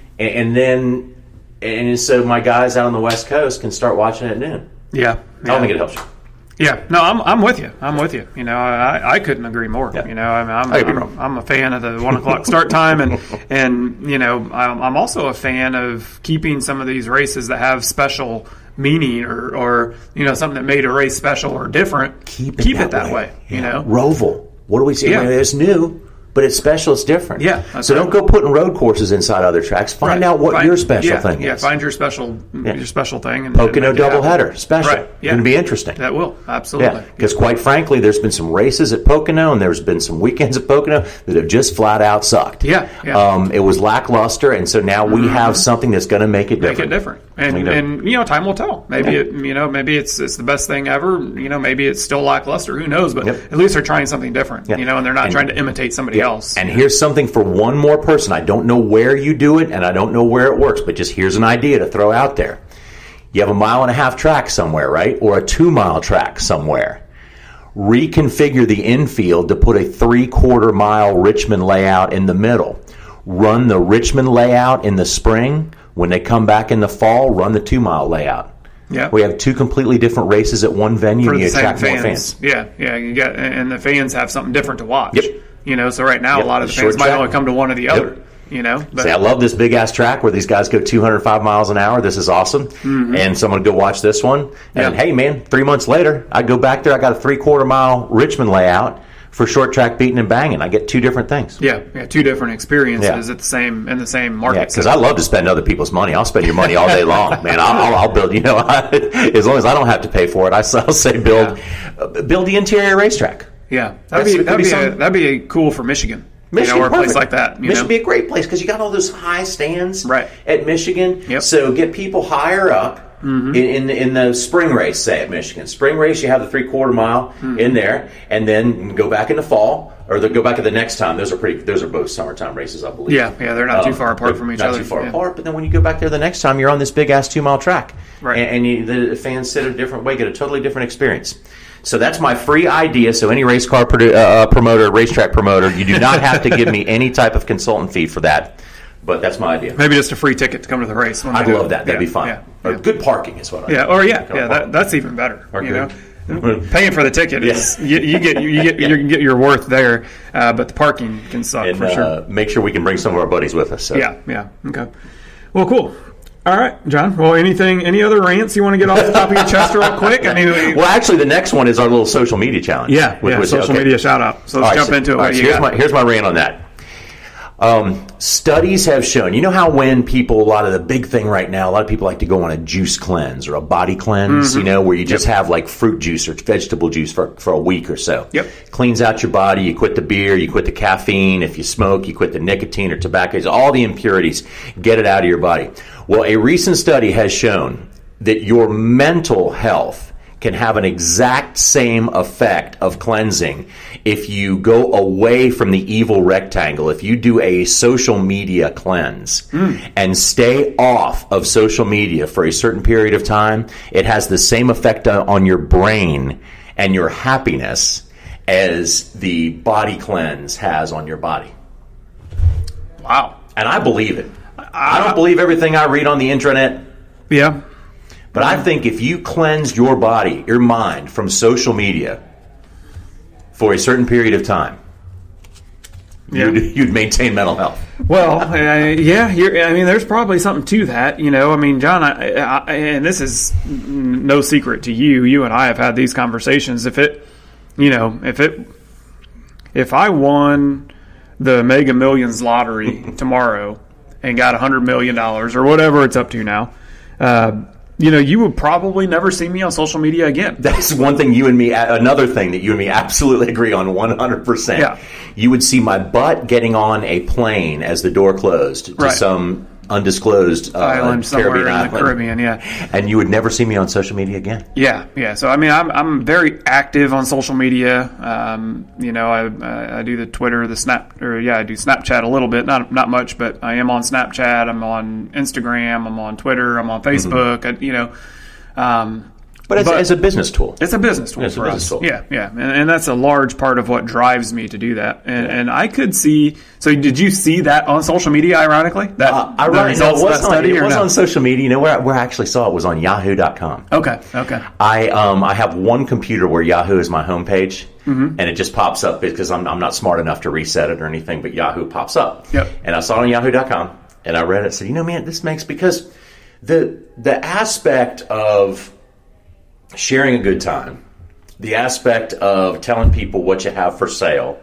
so my guys out on the West Coast can start watching at noon. Yeah. I don't think it helps you. Yeah, no, I'm with you. I couldn't agree more. Yeah. I'm a fan of the 1 o'clock start time, and I'm also a fan of keeping some of these races that have special meaning or something that made a race special or different. Keep it that way. You know, Roval. What do we see? Yeah. It's new, but it's special. It's different. Yeah. So don't go putting road courses inside other tracks. Find out what your special thing is. Yeah, find your special thing. And Pocono doubleheader, special. Right. Yeah. Going to be interesting. That will, absolutely. Yeah, because quite frankly, there's been some races at Pocono, and there's been some weekends at Pocono that have just flat out sucked. Yeah. It was lackluster, and so now we have something that's going to make it different. Make it different. And time will tell. Maybe maybe it's the best thing ever. Maybe it's still lackluster. Who knows? But at least they're trying something different. And they're not trying to imitate somebody else. And here's something for one more person. I don't know where you do it, and I don't know where it works, but just here's an idea to throw out there. You have a 1.5 mile track somewhere, right? Or a 2 mile track somewhere. Reconfigure the infield to put a 3/4 mile Richmond layout in the middle. Run the Richmond layout in the spring. When they come back in the fall, run the 2 mile layout. Yeah, we have two completely different races at one venue, and you attract more fans. Yeah, you get, and the fans have something different to watch. Yep. So right now a lot of the fans might only come to one or the other. But say, I love this big ass track where these guys go 205 miles an hour. This is awesome. And someone go watch this one. And hey, man, 3 months later, I go back there. I got a 3/4 mile Richmond layout for short track beating and banging. I get two different things. Yeah, two different experiences at the same market. Yeah, because I love to spend other people's money. I'll spend your money all day long, man. I'll build. As long as I don't have to pay for it, I'll say build the interior racetrack. Yeah, that'd be cool for Michigan. Michigan, or a place like that. Michigan would be a great place because you got all those high stands at Michigan. Yep. So get people higher up in the spring race, say at Michigan. Spring race, you have the 3/4 mile in there, and then go back in the fall, or go back at the next time. Those are both summertime races, I believe. Yeah, they're not too far apart from each other. Not too far apart, but then when you go back there the next time, you're on this big ass 2 mile track, right? And the fans sit a different way, get a totally different experience. So that's my free idea. So any race car promoter, racetrack promoter, you do not have to give me any type of consultant fee for that. But that's my idea. Maybe just a free ticket to come to the race. I'd love that. That'd be fun. Yeah. Or good parking is what I that's even better. Paying for the ticket is you get your worth there, but the parking can suck for sure. Make sure we can bring some of our buddies with us. So. Yeah. Okay. Well, cool. All right, John. Well, any other rants you want to get off the top of your chest real quick? Well, actually, the next one is our little social media challenge. Social media shout out. So let's jump into it. Here's my rant on that. Studies have shown, how when people, a lot of the big thing right now, a lot of people like to go on a juice cleanse or a body cleanse, where you just have like fruit juice or vegetable juice for a week or so. Yep. Cleans out your body. You quit the beer, you quit the caffeine. If you smoke, you quit the nicotine or tobacco, all the impurities, get it out of your body. Well, a recent study has shown that your mental health can have an exact same effect of cleansing if you go away from the evil rectangle. If you do a social media cleanse and stay off of social media for a certain period of time, it has the same effect on your brain and your happiness as the body cleanse has on your body. Wow. And I believe it. I don't believe everything I read on the intranet. Yeah. But I think if you cleanse your body, your mind from social media for a certain period of time, you'd maintain mental health. Well, there's probably something to that. John, and this is no secret to you. You and I have had these conversations. If I won the Mega Millions lottery tomorrow and got $100 million or whatever it's up to now, you would probably never see me on social media again. That's one thing another thing that you and me absolutely agree on 100%. Yeah. You would see my butt getting on a plane as the door closed to some undisclosed island somewhere in the Caribbean, and you would never see me on social media again. Yeah. So I'm very active on social media. I do the Twitter, I do Snapchat a little bit, not much, but I am on Snapchat. I'm on Instagram. I'm on Twitter. I'm on Facebook. But it's a business tool. It's a business tool for us. Yeah. And that's a large part of what drives me to do that. And I could see. So did you see that on social media, ironically? It was on social media. Where I actually saw it was on Yahoo.com. Okay. I have one computer where Yahoo is my homepage, and it just pops up because I'm not smart enough to reset it or anything, but Yahoo pops up. Yep. And I saw it on Yahoo.com, and I read it and said, man, this makes, because the aspect of sharing a good time, the aspect of telling people what you have for sale,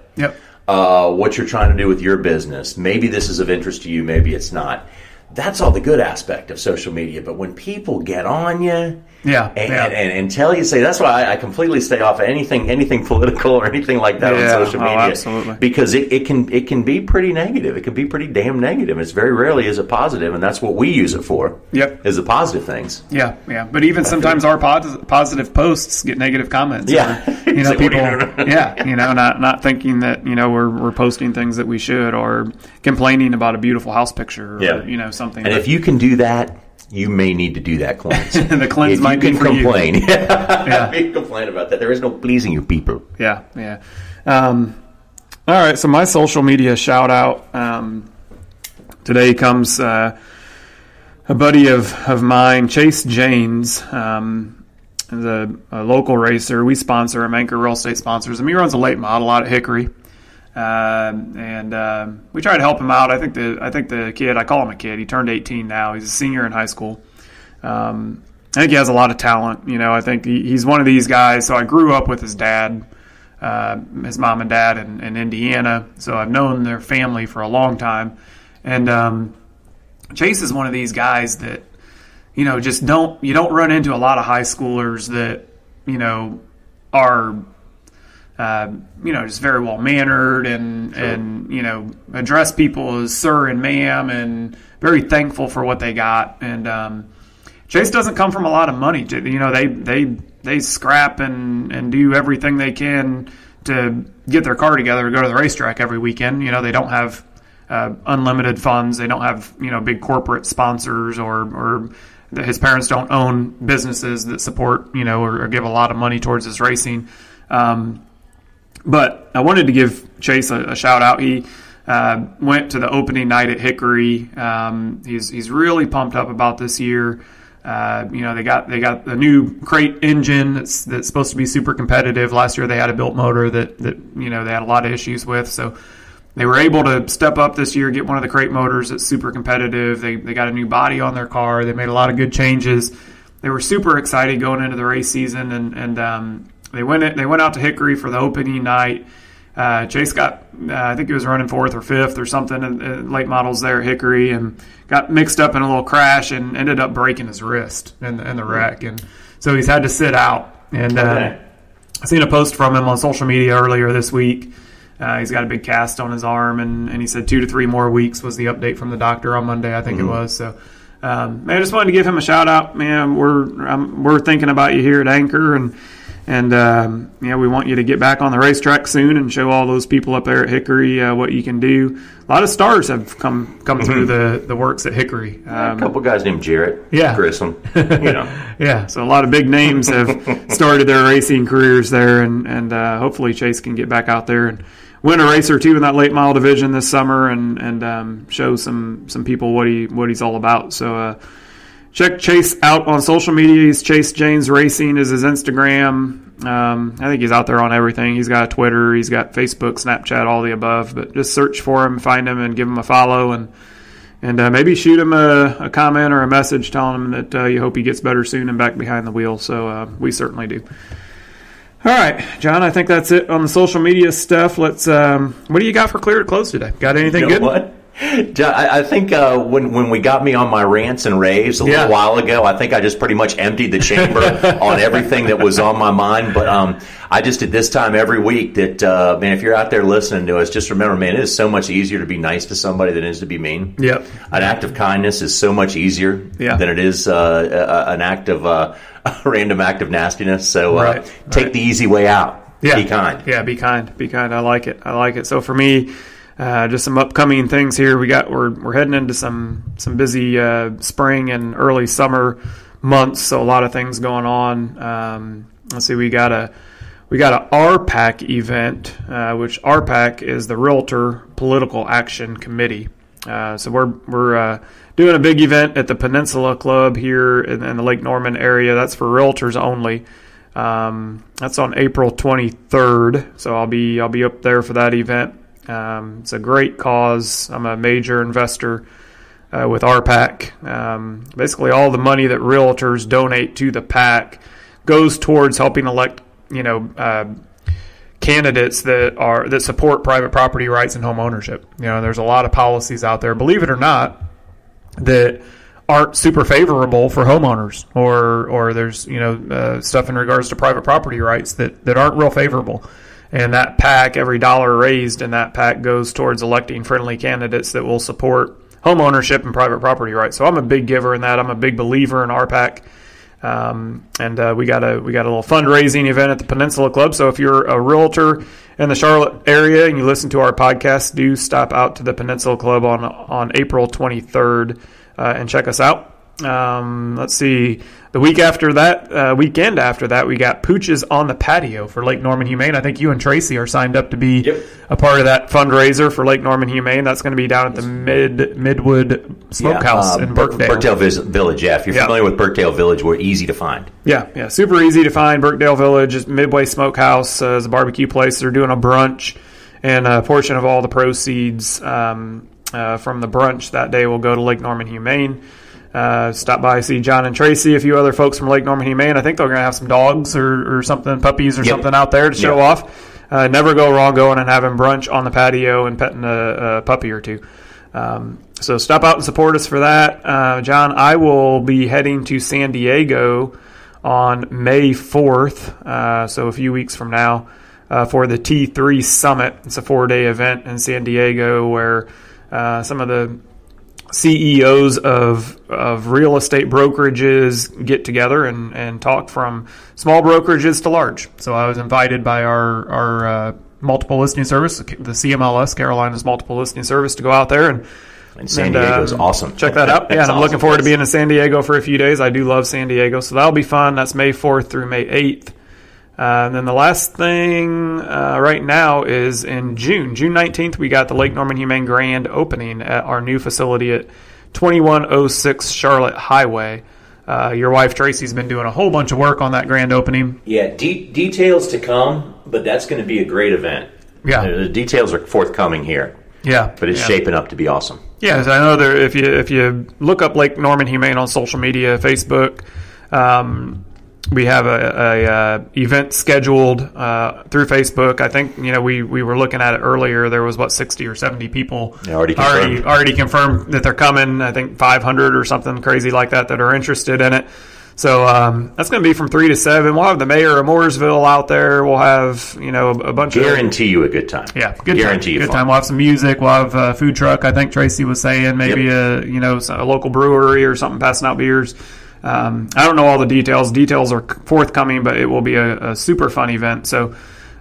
what you're trying to do with your business. Maybe this is of interest to you, maybe it's not. That's all the good aspect of social media. But when people get on you and tell you, say, that's why I completely stay off of anything political or anything like that on social media. Absolutely. Because it can be pretty negative. It can be pretty damn negative. It's very rarely is it positive, and that's what we use it for. Yep. Is the positive things. Yeah. But even sometimes our positive posts get negative comments. Yeah. Or, people. Not thinking that we're posting things that we should, or complaining about a beautiful house picture, or something. And if you can do that, you may need to do that cleanse. The cleanse might be for complain. you. Yeah. You can complain about that. There is no pleasing you people. Yeah. All right, so my social media shout out today comes a buddy of mine, Chase Janes, is a local racer. We sponsor him. Anchor Real Estate sponsors him. He runs a late model out at Hickory. And we try to help him out. I think the kid, I call him a kid, he turned 18 now. He's a senior in high school. I think he has a lot of talent. I think he's one of these guys. So I grew up with his dad, his mom and dad in Indiana. So I've known their family for a long time. And Chase is one of these guys that, you don't run into a lot of high schoolers that, are just very well mannered and address people as sir and ma'am, and very thankful for what they got. And Chase doesn't come from a lot of money. They scrap and do everything they can to get their car together to go to the racetrack every weekend. They don't have unlimited funds. They don't have big corporate sponsors, or his parents don't own businesses that support or give a lot of money towards his racing. But I wanted to give Chase a shout out. He went to the opening night at Hickory. He's really pumped up about this year. They got the new crate engine that's supposed to be super competitive. Last year they had a built motor that they had a lot of issues with. So they were able to step up this year, get one of the crate motors that's super competitive. They got a new body on their car. They made a lot of good changes. They were super excited going into the race season, and they went out to Hickory for the opening night. Chase got, I think he was running 4th or 5th or something in late models there at Hickory, and got mixed up in a little crash and ended up breaking his wrist in the wreck. And so he's had to sit out. And I seen a post from him on social media earlier this week. He's got a big cast on his arm, and he said 2 to 3 more weeks was the update from the doctor on Monday, I think it was. So, I just wanted to give him a shout out. Man, we're thinking about you here at Anchor, and we want you to get back on the racetrack soon and show all those people up there at Hickory what you can do. A lot of stars have come through the works at Hickory. A couple guys named Jarrett, Grissom, Yeah, so a lot of big names have started their racing careers there, and hopefully Chase can get back out there and win a race or two in that late model division this summer, and show some people what he's all about. So check Chase out on social media. He's Chase Janes Racing is his Instagram. I think he's out there on everything. He's got a Twitter, he's got Facebook, Snapchat, all the above. But just search for him, find him, and give him a follow, and maybe shoot him a comment or a message telling him that you hope he gets better soon and back behind the wheel. So we certainly do. All right, John, I think that's it on the social media stuff. Let's. What do you got for Clear to Close today? Got anything good? What? I think when we got me on my rants and raves a little while ago, I think I just pretty much emptied the chamber on everything that was on my mind. But I just at this time every week that, man, if you're out there listening to us, just remember, man, it is so much easier to be nice to somebody than it is to be mean. Yep. An act of kindness is so much easier than it is an act of a random act of nastiness. So take the easy way out. Yeah. Be kind. Yeah, be kind. Be kind. I like it. So for me, just some upcoming things here. We're heading into some busy spring and early summer months. So a lot of things going on. Let's see. We got a RPAC event, which RPAC is the Realtor Political Action Committee. So we're doing a big event at the Peninsula Club here in the Lake Norman area. That's for realtors only. That's on April 23rd. So I'll be up there for that event. It's a great cause. I'm a major investor with RPAC. Basically, all the money that realtors donate to the PAC goes towards helping elect, candidates that support private property rights and home ownership. There's a lot of policies out there, believe it or not, that aren't super favorable for homeowners, or there's stuff in regards to private property rights that aren't real favorable. And that PAC, every dollar raised in that PAC goes towards electing friendly candidates that will support home ownership and private property rights. So I'm a big giver in that. I'm a big believer in RPAC. And we got a little fundraising event at the Peninsula Club. So if you're a realtor in the Charlotte area and you listen to our podcast, do stop out to the Peninsula Club on April 23rd and check us out. Let's see. The weekend after that, we got Pooches on the Patio for Lake Norman Humane. I think you and Tracy are signed up to be a part of that fundraiser for Lake Norman Humane. That's going to be down at the Midwood Smokehouse in Birkdale. Birkdale Village, If you're familiar with Birkdale Village, we're easy to find. Yeah, super easy to find. Birkdale Village is Midway Smokehouse is a barbecue place. They're doing a brunch, and a portion of all the proceeds from the brunch that day will go to Lake Norman Humane. Stop by, see John and Tracy, a few other folks from Lake Norman Humane. I think they're going to have some dogs or something, puppies or something out there to show off. Never go wrong going and having brunch on the patio and petting a puppy or two. So stop out and support us for that. John, I will be heading to San Diego on May 4th, so a few weeks from now, for the T3 Summit. It's a 4-day event in San Diego where some of the CEOs of real estate brokerages get together and talk, from small brokerages to large. So I was invited by our multiple listing service, the CMLS, Carolina's multiple listing service, to go out there and San Diego's awesome. Check that out. Yeah, and I'm looking forward to being in San Diego for a few days. I do love San Diego, so that'll be fun. That's May 4th through May 8th. And then the last thing right now is in June 19th, we got the Lake Norman Humane grand opening at our new facility at 2106 Charlotte Highway. Your wife Tracy's been doing a whole bunch of work on that grand opening. Yeah, details to come, but that's going to be a great event. Yeah, the details are forthcoming here. Yeah, but it's shaping up to be awesome. Yeah, I know there. If you look up Lake Norman Humane on social media, Facebook. We have a event scheduled through Facebook. I think we were looking at it earlier. There was 60 or 70 people already confirmed that they're coming. I think 500 or something crazy like that are interested in it. So that's going to be from 3 to 7. We'll have the mayor of Mooresville out there. We'll have a bunch. Guarantee you a good time. Yeah, good time. We'll have some music. We'll have a food truck. I think Tracy was saying maybe a local brewery or something passing out beers. I don't know all the details. Details are forthcoming, but it will be a super fun event. So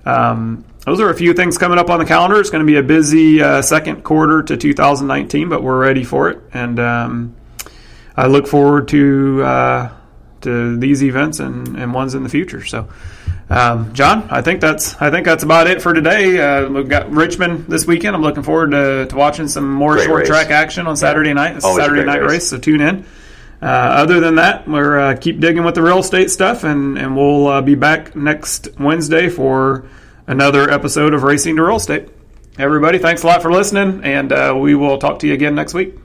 those are a few things coming up on the calendar. It's going to be a busy second quarter to 2019, but we're ready for it. And I look forward to these events and ones in the future. So, John, I think that's about it for today. We've got Richmond this weekend. I'm looking forward to watching some more short track action on Saturday night. It's a Saturday night race, so tune in. Other than that, we're keep digging with the real estate stuff, and we'll be back next Wednesday for another episode of Racing to Real Estate. Everybody, thanks a lot for listening, and we will talk to you again next week.